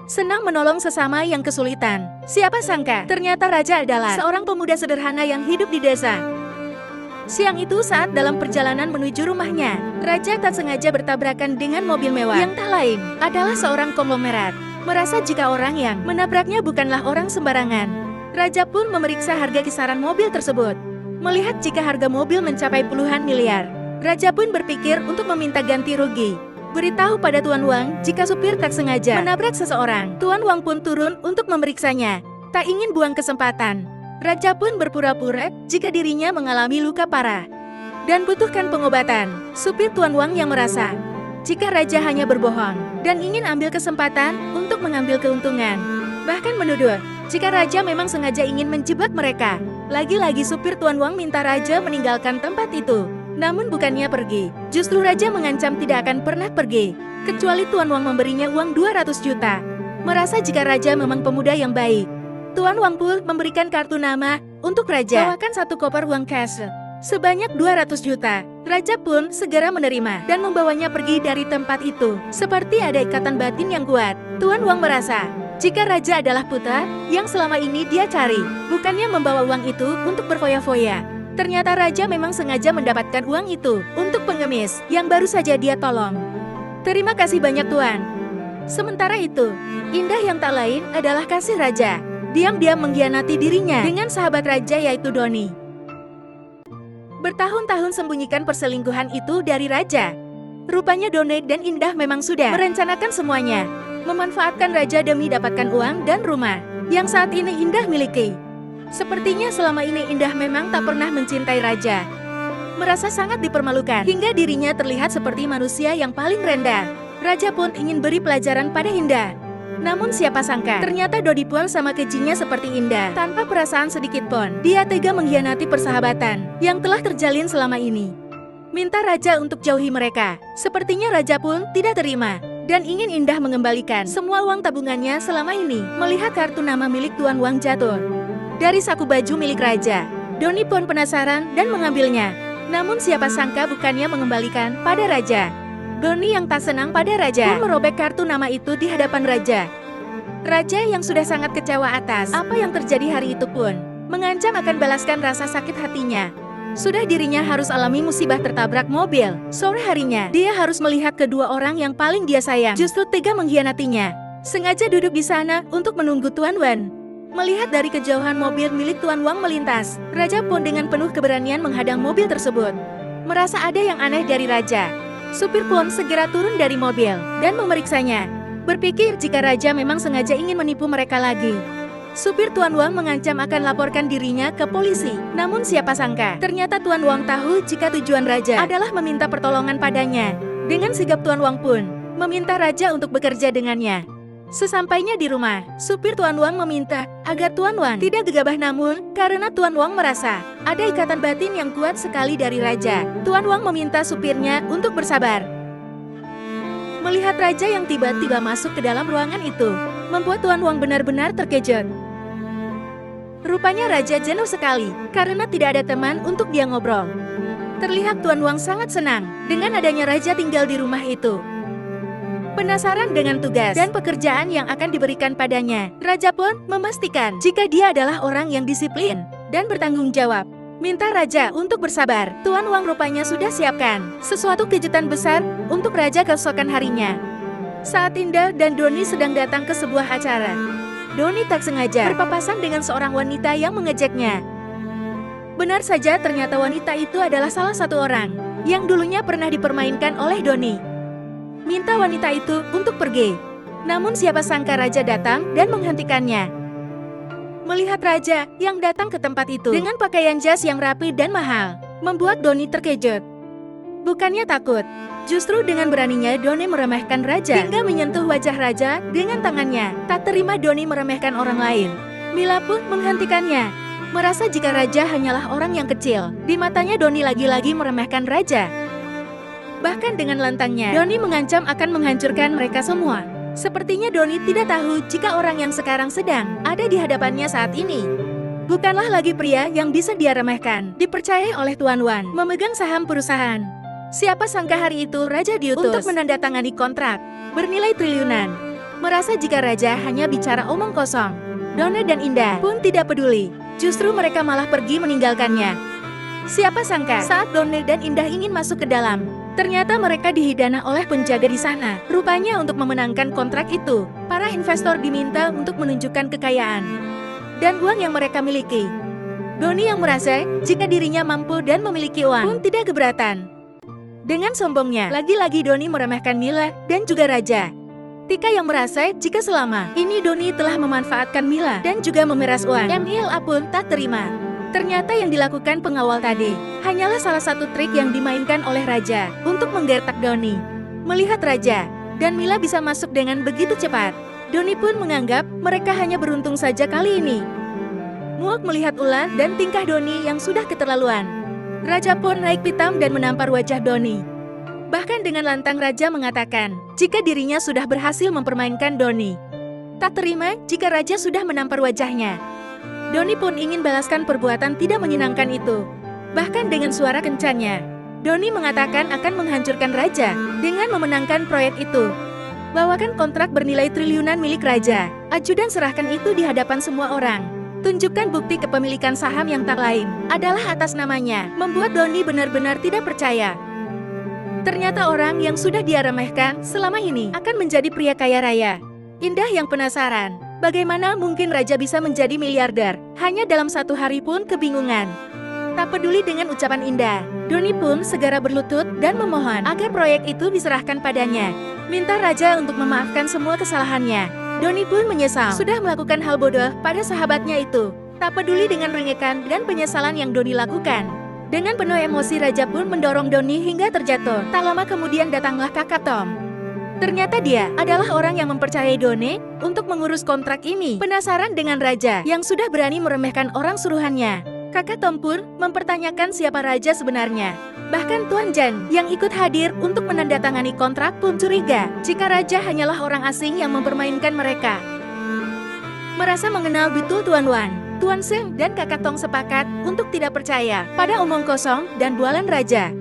senang menolong sesama yang kesulitan. Siapa sangka, ternyata raja adalah seorang pemuda sederhana yang hidup di desa. Siang itu saat dalam perjalanan menuju rumahnya, raja tak sengaja bertabrakan dengan mobil mewah yang tak lain adalah seorang konglomerat. Merasa jika orang yang menabraknya bukanlah orang sembarangan, raja pun memeriksa harga kisaran mobil tersebut. Melihat jika harga mobil mencapai puluhan miliar, raja pun berpikir untuk meminta ganti rugi. Beritahu pada Tuan Wang jika supir tak sengaja menabrak seseorang. Tuan Wang pun turun untuk memeriksanya. Tak ingin buang kesempatan, raja pun berpura-pura jika dirinya mengalami luka parah dan butuhkan pengobatan. Supir Tuan Wang yang merasa jika raja hanya berbohong dan ingin ambil kesempatan untuk mengambil keuntungan, bahkan menuduh jika raja memang sengaja ingin menjebak mereka. Lagi-lagi supir Tuan Wang minta raja meninggalkan tempat itu. Namun bukannya pergi, justru raja mengancam tidak akan pernah pergi, kecuali Tuan Wang memberinya uang 200 juta. Merasa jika raja memang pemuda yang baik, Tuan Wang pun memberikan kartu nama untuk raja. Bawakan satu koper uang cash sebanyak 200 juta. Raja pun segera menerima dan membawanya pergi dari tempat itu. Seperti ada ikatan batin yang kuat, Tuan Wang merasa jika raja adalah putra yang selama ini dia cari, bukannya membawa uang itu untuk berfoya-foya. Ternyata raja memang sengaja mendapatkan uang itu untuk pengemis yang baru saja dia tolong. Terima kasih banyak Tuan. Sementara itu, Indah yang tak lain adalah kasih raja. Diam-diam mengkhianati dirinya dengan sahabat raja yaitu Doni. Bertahun-tahun sembunyikan perselingkuhan itu dari raja. Rupanya Doni dan Indah memang sudah merencanakan semuanya. Memanfaatkan raja demi dapatkan uang dan rumah yang saat ini Indah miliki. Sepertinya selama ini Indah memang tak pernah mencintai raja. Merasa sangat dipermalukan hingga dirinya terlihat seperti manusia yang paling rendah. Raja pun ingin beri pelajaran pada Indah. Namun siapa sangka, ternyata Dodi pun sama kejinya seperti Indah. Tanpa perasaan sedikit pun, dia tega mengkhianati persahabatan yang telah terjalin selama ini. Minta raja untuk jauhi mereka. Sepertinya raja pun tidak terima dan ingin Indah mengembalikan semua uang tabungannya selama ini. Melihat kartu nama milik Tuan Wang jatuh dari saku baju milik raja, Doni pun penasaran dan mengambilnya. Namun siapa sangka bukannya mengembalikan pada raja. Doni yang tak senang pada raja pun merobek kartu nama itu di hadapan raja. Raja yang sudah sangat kecewa atas apa yang terjadi hari itu pun mengancam akan balaskan rasa sakit hatinya. Sudah dirinya harus alami musibah tertabrak mobil. Sore harinya, dia harus melihat kedua orang yang paling dia sayang justru tega mengkhianatinya. Sengaja duduk di sana untuk menunggu Tuan Wan. Melihat dari kejauhan mobil milik Tuan Wang melintas, raja pun dengan penuh keberanian menghadang mobil tersebut. Merasa ada yang aneh dari raja, supir pun segera turun dari mobil dan memeriksanya. Berpikir jika raja memang sengaja ingin menipu mereka lagi. Supir Tuan Wang mengancam akan laporkan dirinya ke polisi. Namun siapa sangka, ternyata Tuan Wang tahu jika tujuan raja adalah meminta pertolongan padanya. Dengan sigap Tuan Wang pun meminta raja untuk bekerja dengannya. Sesampainya di rumah, supir Tuan Wang meminta agar Tuan Wang tidak gegabah, namun karena Tuan Wang merasa ada ikatan batin yang kuat sekali dari raja, Tuan Wang meminta supirnya untuk bersabar. Melihat raja yang tiba-tiba masuk ke dalam ruangan itu, membuat Tuan Wang benar-benar terkejut. Rupanya raja jenuh sekali karena tidak ada teman untuk dia ngobrol. Terlihat Tuan Wang sangat senang dengan adanya raja tinggal di rumah itu. Penasaran dengan tugas dan pekerjaan yang akan diberikan padanya, raja pun memastikan jika dia adalah orang yang disiplin dan bertanggung jawab. Minta raja untuk bersabar. Tuan Wang rupanya sudah siapkan sesuatu kejutan besar untuk raja keesokan harinya. Saat Indah dan Doni sedang datang ke sebuah acara, Doni tak sengaja berpapasan dengan seorang wanita yang mengejeknya. Benar saja, ternyata wanita itu adalah salah satu orang yang dulunya pernah dipermainkan oleh Doni. Minta wanita itu untuk pergi. Namun siapa sangka raja datang dan menghentikannya. Melihat raja yang datang ke tempat itu dengan pakaian jas yang rapi dan mahal, membuat Doni terkejut. Bukannya takut, justru dengan beraninya Doni meremehkan raja hingga menyentuh wajah raja dengan tangannya. Tak terima Doni meremehkan orang lain, Mila pun menghentikannya. Merasa jika raja hanyalah orang yang kecil, di matanya Doni lagi-lagi meremehkan raja. Bahkan dengan lantangnya, Doni mengancam akan menghancurkan mereka semua. Sepertinya Doni tidak tahu jika orang yang sekarang sedang ada di hadapannya saat ini bukanlah lagi pria yang bisa dia remehkan. Dipercayai oleh Tuan Wan memegang saham perusahaan. Siapa sangka hari itu raja diutus untuk menandatangani kontrak bernilai triliunan. merasa jika Raja hanya bicara omong kosong. Done dan Indah pun tidak peduli, justru mereka malah pergi meninggalkannya. Siapa sangka saat Done dan Indah ingin masuk ke dalam, ternyata mereka dihidana oleh penjaga di sana. Rupanya untuk memenangkan kontrak itu, para investor diminta untuk menunjukkan kekayaan dan uang yang mereka miliki. Doni yang merasa jika dirinya mampu dan memiliki uang pun tidak keberatan. Dengan sombongnya, lagi-lagi Doni meremehkan Mila dan juga Raja. Tika yang merasa jika selama ini Doni telah memanfaatkan Mila dan juga memeras uang, Mila pun tak terima. Ternyata yang dilakukan pengawal tadi hanyalah salah satu trik yang dimainkan oleh Raja untuk menggertak Doni. Melihat Raja dan Mila bisa masuk dengan begitu cepat, Doni pun menganggap mereka hanya beruntung saja kali ini. Muak melihat ulah dan tingkah Doni yang sudah keterlaluan. Raja pun naik pitam dan menampar wajah Doni. Bahkan dengan lantang Raja mengatakan jika dirinya sudah berhasil mempermainkan Doni. Tak terima jika Raja sudah menampar wajahnya. Doni pun ingin balaskan perbuatan tidak menyenangkan itu. Bahkan dengan suara kencangnya, Doni mengatakan akan menghancurkan Raja dengan memenangkan proyek itu. Bawakan kontrak bernilai triliunan milik Raja. Ajudan serahkan itu di hadapan semua orang. Tunjukkan bukti kepemilikan saham yang tak lain adalah atas namanya, membuat Doni benar-benar tidak percaya. Ternyata orang yang sudah dia remehkan selama ini akan menjadi pria kaya raya. Indah yang penasaran, bagaimana mungkin Raja bisa menjadi miliarder hanya dalam satu hari pun kebingungan. Tak peduli dengan ucapan Indah, Doni pun segera berlutut dan memohon agar proyek itu diserahkan padanya. Minta Raja untuk memaafkan semua kesalahannya. Doni pun menyesal sudah melakukan hal bodoh pada sahabatnya itu. Tak peduli dengan rengekan dan penyesalan yang Doni lakukan. Dengan penuh emosi Raja pun mendorong Doni hingga terjatuh. Tak lama kemudian datanglah kakak Tom. Ternyata dia adalah orang yang mempercayai Doni untuk mengurus kontrak ini. Penasaran dengan Raja yang sudah berani meremehkan orang suruhannya, kakak Tom pun mempertanyakan siapa Raja sebenarnya. Bahkan Tuan Jan yang ikut hadir untuk menandatangani kontrak pun curiga jika Raja hanyalah orang asing yang mempermainkan mereka. Merasa mengenal betul Tuan Wan, Tuan Seng dan kakak Tong sepakat untuk tidak percaya pada omong kosong dan bualan Raja.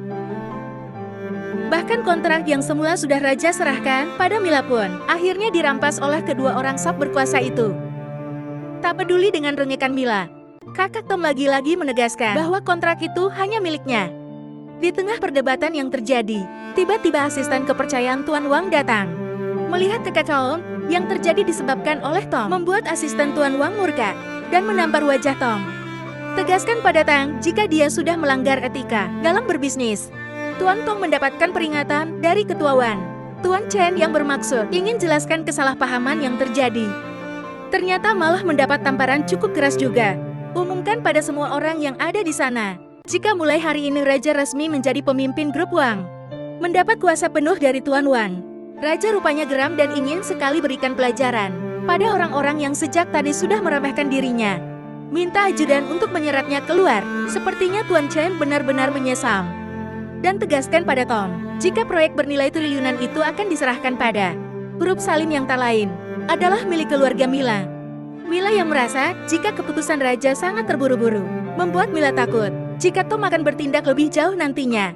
Bahkan kontrak yang semula sudah Raja serahkan pada Mila pun akhirnya dirampas oleh kedua orang sop berkuasa itu. Tak peduli dengan rengekan Mila, kakak Tom lagi-lagi menegaskan bahwa kontrak itu hanya miliknya. Di tengah perdebatan yang terjadi, tiba-tiba asisten kepercayaan Tuan Wang datang. Melihat kekacauan yang terjadi disebabkan oleh Tom, membuat asisten Tuan Wang murka dan menampar wajah Tom. Tegaskan pada Tang jika dia sudah melanggar etika dalam berbisnis. Tuan Tong mendapatkan peringatan dari Ketua Wan, Tuan Chen yang bermaksud ingin jelaskan kesalahpahaman yang terjadi. Ternyata malah mendapat tamparan cukup keras juga. Umumkan pada semua orang yang ada di sana jika mulai hari ini Raja resmi menjadi pemimpin grup Wang. Mendapat kuasa penuh dari Tuan Wang, Raja rupanya geram dan ingin sekali berikan pelajaran pada orang-orang yang sejak tadi sudah meremehkan dirinya. Minta ajudan untuk menyeretnya keluar. Sepertinya Tuan Chen benar-benar menyesal. Dan tegaskan pada Tom, jika proyek bernilai triliunan itu akan diserahkan pada grup Salim yang tak lain adalah milik keluarga Mila. Mila yang merasa jika keputusan Raja sangat terburu-buru, membuat Mila takut jika Tom akan bertindak lebih jauh nantinya.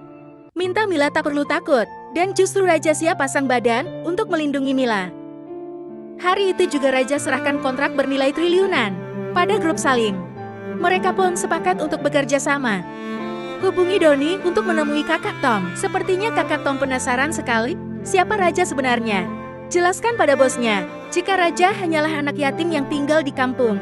Minta Mila tak perlu takut, dan justru Raja siap pasang badan untuk melindungi Mila. Hari itu juga Raja serahkan kontrak bernilai triliunan pada grup Salim. Mereka pun sepakat untuk bekerja sama. Hubungi Doni untuk menemui kakak Tom. Sepertinya kakak Tom penasaran sekali siapa Raja sebenarnya. Jelaskan pada bosnya jika Raja hanyalah anak yatim yang tinggal di kampung.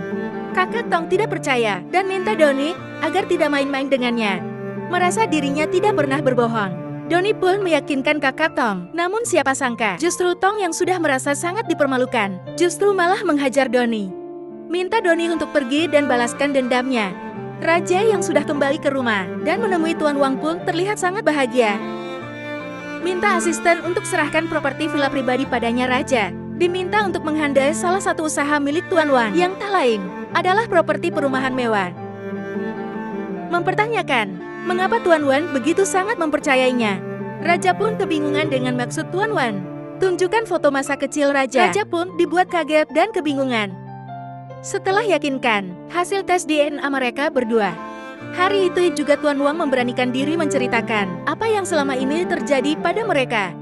Kakak Tong tidak percaya dan minta Doni agar tidak main-main dengannya. Merasa dirinya tidak pernah berbohong, Doni pun meyakinkan kakak Tong. Namun siapa sangka justru Tong yang sudah merasa sangat dipermalukan justru malah menghajar Doni. Minta Doni untuk pergi dan balaskan dendamnya. Raja yang sudah kembali ke rumah dan menemui Tuan Wang pun terlihat sangat bahagia. Minta asisten untuk serahkan properti villa pribadi padanya. Raja diminta untuk menghandai salah satu usaha milik Tuan Wang yang tak lain adalah properti perumahan mewah. Mempertanyakan mengapa Tuan Wan begitu sangat mempercayainya. Raja pun kebingungan dengan maksud Tuan Wan. Tunjukkan foto masa kecil Raja. Raja pun dibuat kaget dan kebingungan. Setelah yakinkan hasil tes DNA mereka berdua, hari itu juga Tuan Wang memberanikan diri menceritakan apa yang selama ini terjadi pada mereka.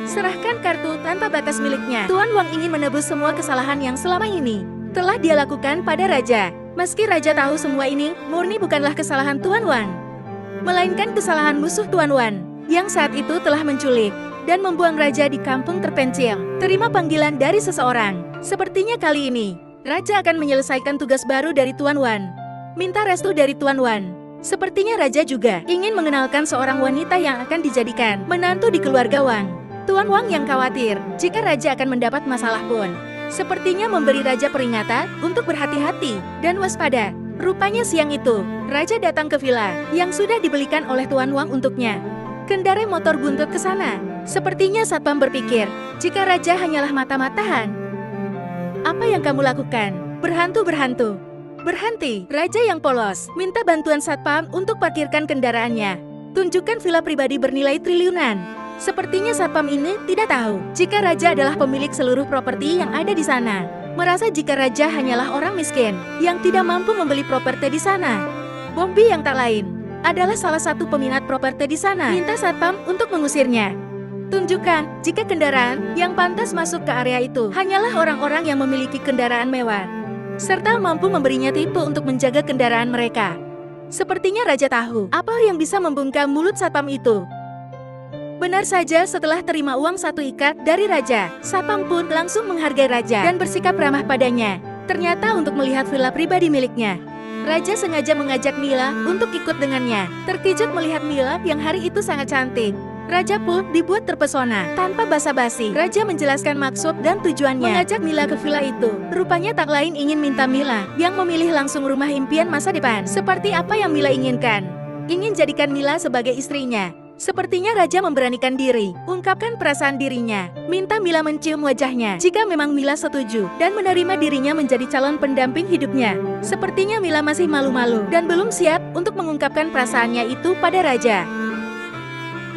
Serahkan kartu tanpa batas miliknya. Tuan Wang ingin menebus semua kesalahan yang selama ini telah dia lakukan pada Raja. Meski Raja tahu semua ini murni bukanlah kesalahan Tuan Wang, melainkan kesalahan musuh Tuan Wan yang saat itu telah menculik dan membuang Raja di kampung terpencil. Terima panggilan dari seseorang. Sepertinya kali ini Raja akan menyelesaikan tugas baru dari Tuan Wan. Minta restu dari Tuan Wan. Sepertinya Raja juga ingin mengenalkan seorang wanita yang akan dijadikan menantu di keluarga Wang. Tuan Wang yang khawatir jika Raja akan mendapat masalah pun sepertinya memberi Raja peringatan untuk berhati-hati dan waspada. Rupanya siang itu, Raja datang ke villa yang sudah dibelikan oleh Tuan Wang untuknya. Kendarai motor buntut ke sana. Sepertinya satpam berpikir jika Raja hanyalah mata-matahan. Apa yang kamu lakukan? Berhantu. Berhenti. Raja yang polos minta bantuan satpam untuk parkirkan kendaraannya. Tunjukkan villa pribadi bernilai triliunan. Sepertinya satpam ini tidak tahu jika Raja adalah pemilik seluruh properti yang ada di sana. Merasa jika Raja hanyalah orang miskin yang tidak mampu membeli properti di sana. Bombi yang tak lain adalah salah satu peminat properti di sana. Minta satpam untuk mengusirnya. Tunjukkan jika kendaraan yang pantas masuk ke area itu hanyalah orang-orang yang memiliki kendaraan mewah, serta mampu memberinya tipe untuk menjaga kendaraan mereka. Sepertinya Raja tahu apa yang bisa membungkam mulut satpam itu. Benar saja, setelah terima uang 1 ikat dari Raja, satpam pun langsung menghargai Raja dan bersikap ramah padanya. Ternyata untuk melihat villa pribadi miliknya, Raja sengaja mengajak Mila untuk ikut dengannya. Terkejut melihat Mila yang hari itu sangat cantik, Raja pun dibuat terpesona. Tanpa basa-basi, Raja menjelaskan maksud dan tujuannya mengajak Mila ke villa itu. Rupanya tak lain ingin minta Mila yang memilih langsung rumah impian masa depan. Seperti apa yang Mila inginkan. Ingin jadikan Mila sebagai istrinya. Sepertinya Raja memberanikan diri, ungkapkan perasaan dirinya, minta Mila mencium wajahnya jika memang Mila setuju dan menerima dirinya menjadi calon pendamping hidupnya. Sepertinya Mila masih malu-malu dan belum siap untuk mengungkapkan perasaannya itu pada Raja.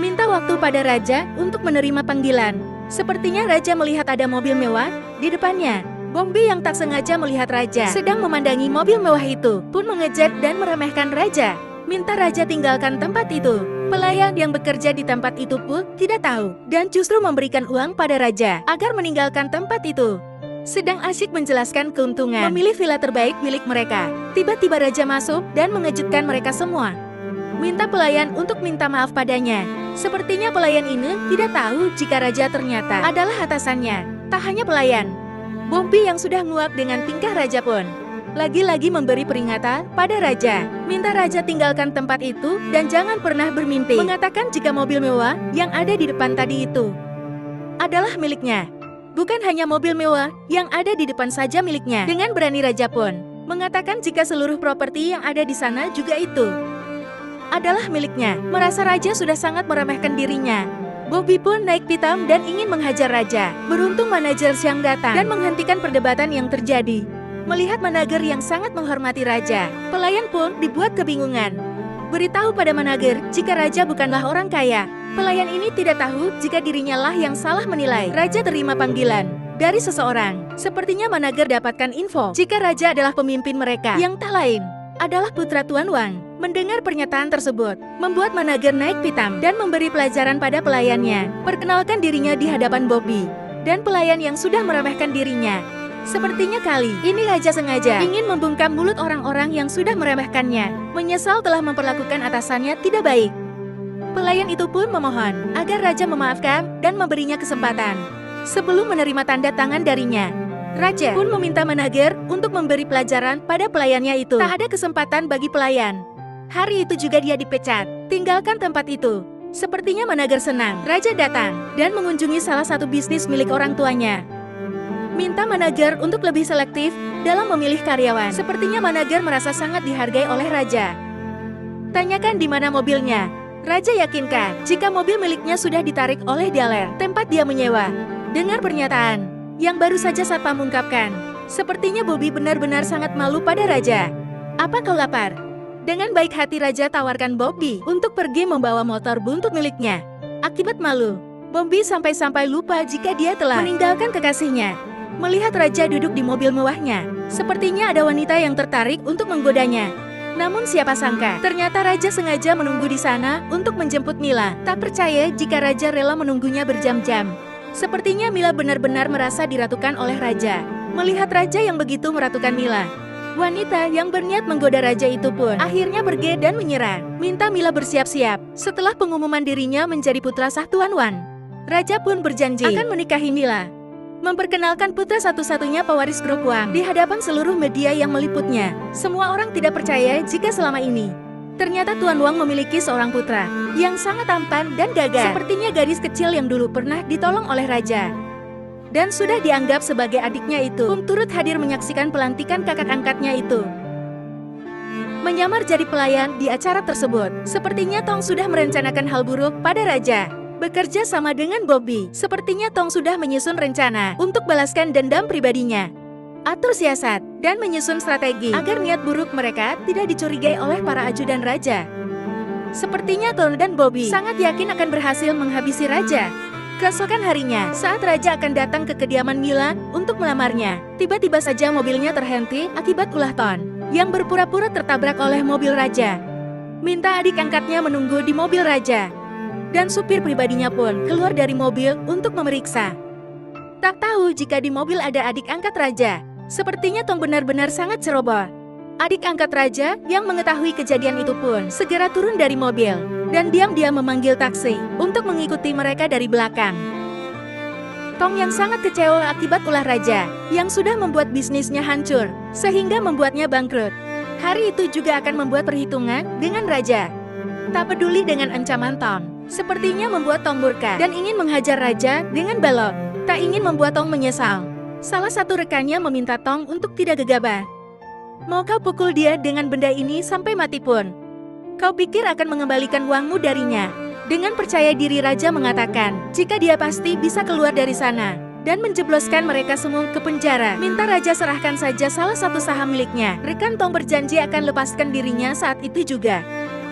Minta waktu pada Raja untuk menerima panggilan. Sepertinya Raja melihat ada mobil mewah di depannya. Bombi yang tak sengaja melihat Raja sedang memandangi mobil mewah itu pun mengejek dan meremehkan Raja. Minta Raja tinggalkan tempat itu. Pelayan yang bekerja di tempat itu pun tidak tahu dan justru memberikan uang pada Raja agar meninggalkan tempat itu. Sedang asyik menjelaskan keuntungan memilih villa terbaik milik mereka. Tiba-tiba Raja masuk dan mengejutkan mereka semua. Minta pelayan untuk minta maaf padanya. Sepertinya pelayan ini tidak tahu jika Raja ternyata adalah atasannya. Tak hanya pelayan, Bombi yang sudah nguap dengan tingkah Raja pun lagi-lagi memberi peringatan pada Raja. Minta Raja tinggalkan tempat itu dan jangan pernah bermimpi mengatakan jika mobil mewah yang ada di depan tadi itu adalah miliknya. Bukan hanya mobil mewah yang ada di depan saja miliknya. Dengan berani Raja pun mengatakan jika seluruh properti yang ada di sana juga itu adalah miliknya. Merasa Raja sudah sangat meremehkan dirinya, Bobby pun naik pitam dan ingin menghajar Raja. Beruntung manajer Xiang datang dan menghentikan perdebatan yang terjadi. Melihat manajer yang sangat menghormati Raja, pelayan pun dibuat kebingungan. Beritahu pada manajer jika Raja bukanlah orang kaya. Pelayan ini tidak tahu jika dirinya lah yang salah menilai. Raja terima panggilan dari seseorang. Sepertinya manajer dapatkan info jika Raja adalah pemimpin mereka yang tak lain adalah putra Tuan Wang. Mendengar pernyataan tersebut, membuat manajer naik pitam dan memberi pelajaran pada pelayannya. Perkenalkan dirinya di hadapan Bobby dan pelayan yang sudah meremehkan dirinya. Sepertinya kali ini Raja sengaja ingin membungkam mulut orang-orang yang sudah meremehkannya. Menyesal telah memperlakukan atasannya tidak baik. Pelayan itu pun memohon agar Raja memaafkan dan memberinya kesempatan. Sebelum menerima tanda tangan darinya, Raja pun meminta manajer untuk memberi pelajaran pada pelayannya itu. Tak ada kesempatan bagi pelayan. Hari itu juga dia dipecat. Tinggalkan tempat itu. Sepertinya manajer senang. Raja datang dan mengunjungi salah satu bisnis milik orang tuanya. Minta manajer untuk lebih selektif dalam memilih karyawan. Sepertinya manajer merasa sangat dihargai oleh Raja. Tanyakan di mana mobilnya. Raja yakinkan jika mobil miliknya sudah ditarik oleh dealer tempat dia menyewa. Dengar pernyataan yang baru saja satpam ungkapkan. Sepertinya Bobby benar-benar sangat malu pada Raja. Apa kau lapar? Dengan baik hati Raja tawarkan Bobby untuk pergi membawa motor buntut miliknya. Akibat malu, Bobby sampai-sampai lupa jika dia telah meninggalkan kekasihnya. Melihat Raja duduk di mobil mewahnya, sepertinya ada wanita yang tertarik untuk menggodanya. Namun siapa sangka, ternyata Raja sengaja menunggu di sana untuk menjemput Mila. Tak percaya jika Raja rela menunggunya berjam-jam. Sepertinya Mila benar-benar merasa diratukan oleh Raja. Melihat Raja yang begitu meratukan Mila, wanita yang berniat menggoda Raja itu pun akhirnya pergi dan menyerah. Minta Mila bersiap-siap. Setelah pengumuman dirinya menjadi putra sah Tuan Wan, Raja pun berjanji akan menikahi Mila. Memperkenalkan putra satu-satunya pewaris grup Wang di hadapan seluruh media yang meliputnya. Semua orang tidak percaya jika selama ini ternyata Tuan Wang memiliki seorang putra yang sangat tampan dan gagah. Sepertinya gadis kecil yang dulu pernah ditolong oleh Raja dan sudah dianggap sebagai adiknya itu pun turut hadir menyaksikan pelantikan kakak angkatnya itu. Menyamar jadi pelayan di acara tersebut. Sepertinya Tong sudah merencanakan hal buruk pada Raja. Bekerja sama dengan Bobby, sepertinya Tong sudah menyusun rencana untuk balaskan dendam pribadinya, atur siasat, dan menyusun strategi agar niat buruk mereka tidak dicurigai oleh para ajudan Raja. Sepertinya Tong dan Bobby sangat yakin akan berhasil menghabisi Raja. Keesokan harinya, saat Raja akan datang ke kediaman Mila untuk melamarnya, tiba-tiba saja mobilnya terhenti akibat ulah Ton yang berpura-pura tertabrak oleh mobil Raja. Minta adik angkatnya menunggu di mobil Raja. Dan supir pribadinya pun keluar dari mobil untuk memeriksa. Tak tahu jika di mobil ada adik angkat Raja. Sepertinya Tong benar-benar sangat ceroboh. Adik angkat Raja yang mengetahui kejadian itu pun segera turun dari mobil dan diam-diam memanggil taksi untuk mengikuti mereka dari belakang. Tong yang sangat kecewa akibat ulah Raja yang sudah membuat bisnisnya hancur sehingga membuatnya bangkrut. Hari itu juga akan membuat perhitungan dengan Raja. Tak peduli dengan ancaman Tong, sepertinya membuat Tong murka dan ingin menghajar Raja dengan balok. Tak ingin membuat Tong menyesal. Salah satu rekannya meminta Tong untuk tidak gegabah. Mau kau pukul dia dengan benda ini sampai mati pun, kau pikir akan mengembalikan uangmu darinya? Dengan percaya diri Raja mengatakan jika dia pasti bisa keluar dari sana dan menjebloskan mereka semua ke penjara. Minta Raja serahkan saja salah satu saham miliknya. Rekan Tong berjanji akan lepaskan dirinya saat itu juga.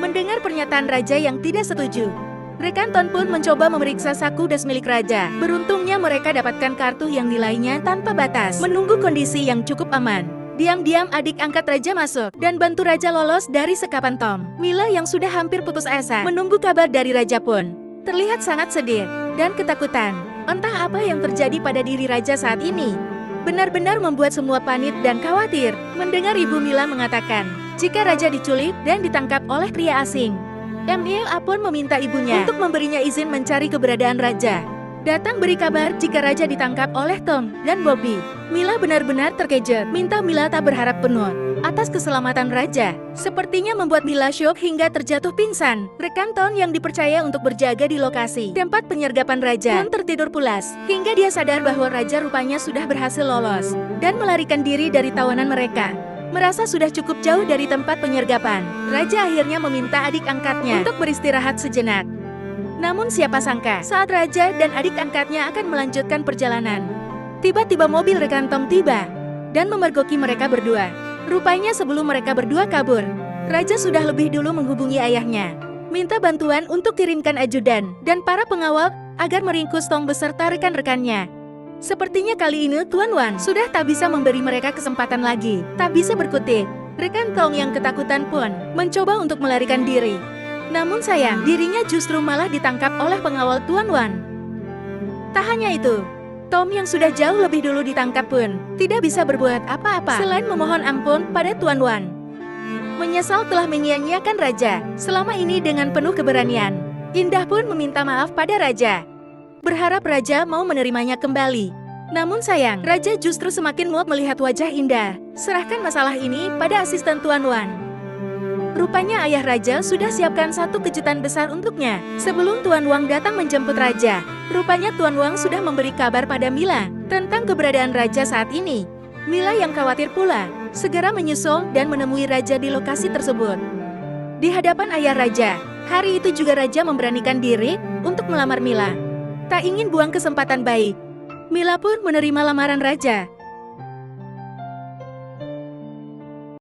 Mendengar pernyataan Raja yang tidak setuju, rekan Ton pun mencoba memeriksa saku das milik Raja. Beruntungnya mereka dapatkan kartu yang nilainya tanpa batas. Menunggu kondisi yang cukup aman, diam-diam adik angkat Raja masuk dan bantu Raja lolos dari sekapan Tom. Mila yang sudah hampir putus asa menunggu kabar dari Raja pun terlihat sangat sedih dan ketakutan. Entah apa yang terjadi pada diri Raja saat ini. Benar-benar membuat semua panik dan khawatir mendengar Ibu Mila mengatakan jika Raja diculik dan ditangkap oleh pria asing. Mila pun meminta ibunya untuk memberinya izin mencari keberadaan Raja. Datang beri kabar jika Raja ditangkap oleh Tom dan Bobby. Mila benar-benar terkejut. Minta Mila tak berharap penuh atas keselamatan Raja. Sepertinya membuat Mila syok hingga terjatuh pingsan. Rekan Tom yang dipercaya untuk berjaga di lokasi tempat penyergapan Raja pun tertidur pulas hingga dia sadar bahwa Raja rupanya sudah berhasil lolos dan melarikan diri dari tawanan mereka. Merasa sudah cukup jauh dari tempat penyergapan, Raja akhirnya meminta adik angkatnya untuk beristirahat sejenak. Namun siapa sangka, saat Raja dan adik angkatnya akan melanjutkan perjalanan, tiba-tiba mobil rekan Tom tiba dan memergoki mereka berdua. Rupanya sebelum mereka berdua kabur, Raja sudah lebih dulu menghubungi ayahnya, minta bantuan untuk kirimkan ajudan dan para pengawal agar meringkus Tong beserta rekan-rekannya. Sepertinya kali ini Tuan Wan sudah tak bisa memberi mereka kesempatan lagi, tak bisa berkutik. Rekan Tong yang ketakutan pun mencoba untuk melarikan diri. Namun sayang, dirinya justru malah ditangkap oleh pengawal Tuan Wan. Tak hanya itu, Tom yang sudah jauh lebih dulu ditangkap pun tidak bisa berbuat apa-apa selain memohon ampun pada Tuan Wan. Menyesal telah menyia-nyiakan Raja selama ini dengan penuh keberanian. Indah pun meminta maaf pada Raja, berharap Raja mau menerimanya kembali. Namun sayang, Raja justru semakin muak melihat wajah Indah. Serahkan masalah ini pada asisten Tuan Wan. Rupanya ayah Raja sudah siapkan satu kejutan besar untuknya. Sebelum Tuan Wang datang menjemput Raja, rupanya Tuan Wang sudah memberi kabar pada Mila tentang keberadaan Raja saat ini. Mila yang khawatir pula, segera menyusul dan menemui Raja di lokasi tersebut. Di hadapan ayah Raja, hari itu juga Raja memberanikan diri untuk melamar Mila. Tak ingin buang kesempatan baik, Mila pun menerima lamaran Raja.